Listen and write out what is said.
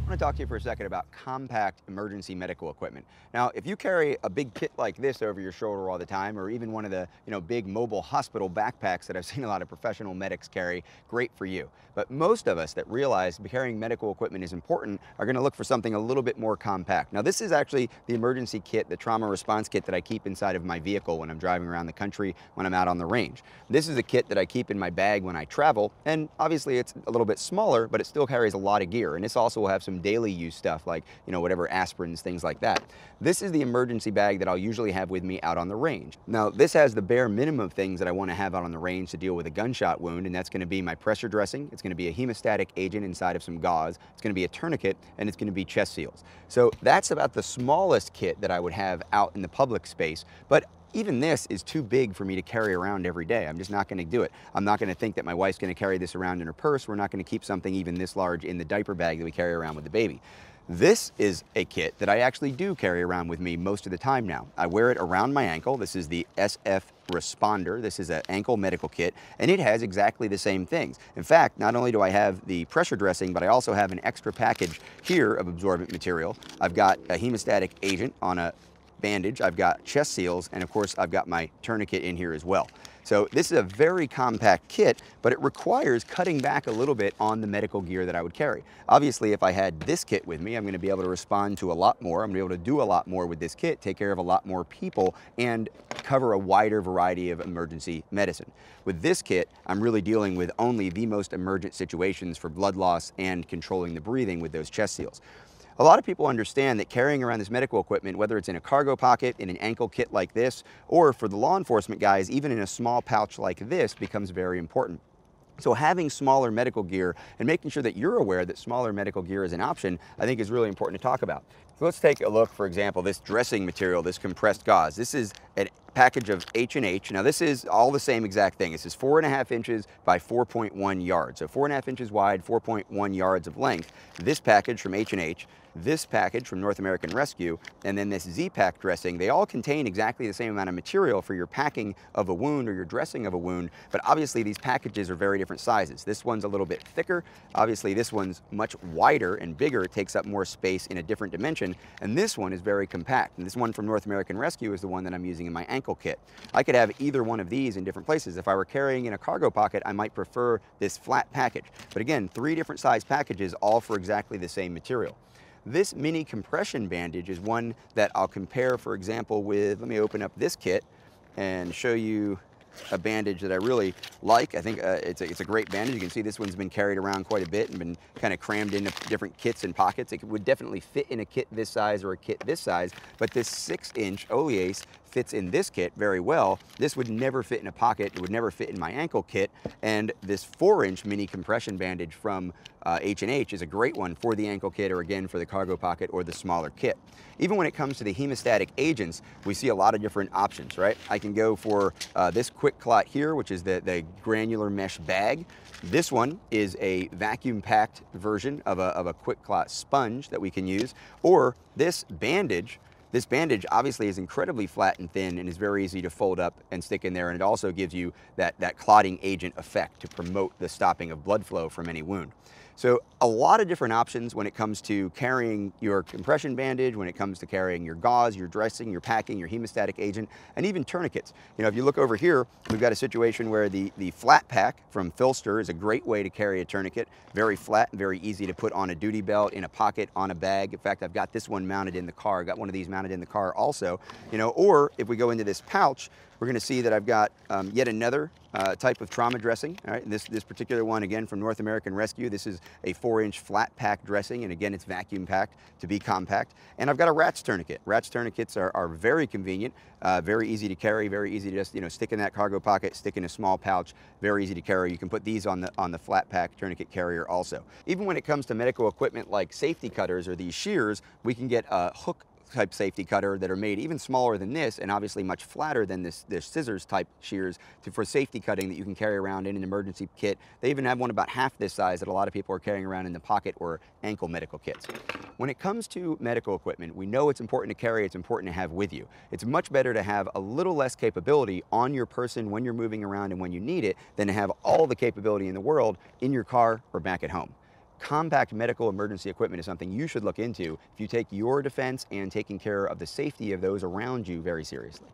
I want to talk to you for a second about compact emergency medical equipment. Now, if you carry a big kit like this over your shoulder all the time, or even one of the big mobile hospital backpacks that I've seen a lot of professional medics carry, great for you. But most of us that realize carrying medical equipment is important are going to look for something a little bit more compact. Now, this is actually the emergency kit, the trauma response kit that I keep inside of my vehicle when I'm driving around the country, when I'm out on the range. This is a kit that I keep in my bag when I travel, and obviously it's a little bit smaller, but it still carries a lot of gear. And this also will have some daily use stuff like, whatever aspirins, things like that. This is the emergency bag that I'll usually have with me out on the range. Now, this has the bare minimum things that I want to have out on the range to deal with a gunshot wound, and that's going to be my pressure dressing, it's going to be a hemostatic agent inside of some gauze, it's going to be a tourniquet, and it's going to be chest seals. So that's about the smallest kit that I would have out in the public space, but even this is too big for me to carry around every day. I'm just not going to do it. I'm not going to think that my wife's going to carry this around in her purse. We're not going to keep something even this large in the diaper bag that we carry around with the baby. This is a kit that I actually do carry around with me most of the time now. I wear it around my ankle. This is the SF Responder. This is an ankle medical kit, and it has exactly the same things. In fact, not only do I have the pressure dressing, but I also have an extra package here of absorbent material. I've got a hemostatic agent on a bandage, I've got chest seals, and of course I've got my tourniquet in here as well. So this is a very compact kit, but it requires cutting back a little bit on the medical gear that I would carry. Obviously, if I had this kit with me, I'm going to be able to respond to a lot more. I'm going to be able to do a lot more with this kit, take care of a lot more people, and cover a wider variety of emergency medicine. With this kit, I'm really dealing with only the most emergent situations for blood loss and controlling the breathing with those chest seals. A lot of people understand that carrying around this medical equipment, whether it's in a cargo pocket, in an ankle kit like this, or for the law enforcement guys, even in a small pouch like this, becomes very important. So having smaller medical gear and making sure that you're aware that smaller medical gear is an option, I think is really important to talk about. So let's take a look, for example, this dressing material, this compressed gauze. This is a package of H&H. Now this is all the same exact thing. This is 4.5 inches by 4.1 yards. So 4.5 inches wide, 4.1 yards of length. This package from H&H, this package from North American Rescue, and then this Z-Pack dressing, they all contain exactly the same amount of material for your packing of a wound or your dressing of a wound, but obviously these packages are very different sizes. This one's a little bit thicker. Obviously this one's much wider and bigger. It takes up more space in a different dimension, and this one is very compact. And this one from North American Rescue is the one that I'm using in my ankle kit. I could have either one of these in different places. If I were carrying in a cargo pocket, I might prefer this flat package. But again, 3 different size packages, all for exactly the same material. This mini compression bandage is one that I'll compare, for example, with, let me open up this kit and show you a bandage that I really like. I think it's a great bandage. You can see this one's been carried around quite a bit and been kind of crammed into different kits and pockets. It would definitely fit in a kit this size or a kit this size, but this 6-inch oleace fits in this kit very well. This would never fit in a pocket. It would never fit in my ankle kit. And this 4-inch mini compression bandage from H&H is a great one for the ankle kit, or again for the cargo pocket or the smaller kit. Even when it comes to the hemostatic agents, we see a lot of different options, right? I can go for this quick clot here, which is the granular mesh bag. This one is a vacuum packed version of a quick clot sponge that we can use, or this bandage. This bandage obviously is incredibly flat and thin and is very easy to fold up and stick in there, and it also gives you that clotting agent effect to promote the stopping of blood flow from any wound. So a lot of different options when it comes to carrying your compression bandage, when it comes to carrying your gauze, your dressing, your packing, your hemostatic agent, and even tourniquets. If you look over here, we've got a situation where the flat pack from Filster is a great way to carry a tourniquet. Very flat and very easy to put on a duty belt, in a pocket, on a bag. In fact, I've got this one mounted in the car. I've got one of these mounted in the car also. Or if we go into this pouch, we're going to see that I've got yet another type of trauma dressing. All right, this particular one, again, from North American Rescue. This is a 4-inch flat pack dressing, and again, it's vacuum packed to be compact. And I've got a Rat's tourniquet. Rat's tourniquets are very convenient, very easy to carry, very easy to just stick in that cargo pocket, stick in a small pouch, very easy to carry. You can put these on the flat pack tourniquet carrier also. Even when it comes to medical equipment like safety cutters or these shears, we can get a hook type safety cutter that are made even smaller than this, and obviously much flatter than this scissors type shears for safety cutting that you can carry around in an emergency kit. They even have one about half this size that a lot of people are carrying around in the pocket or ankle medical kits. When it comes to medical equipment, we know it's important to carry, it's important to have with you. It's much better to have a little less capability on your person when you're moving around and when you need it than to have all the capability in the world in your car or back at home. compact medical emergency equipment is something you should look into if you take your defense and taking care of the safety of those around you very seriously.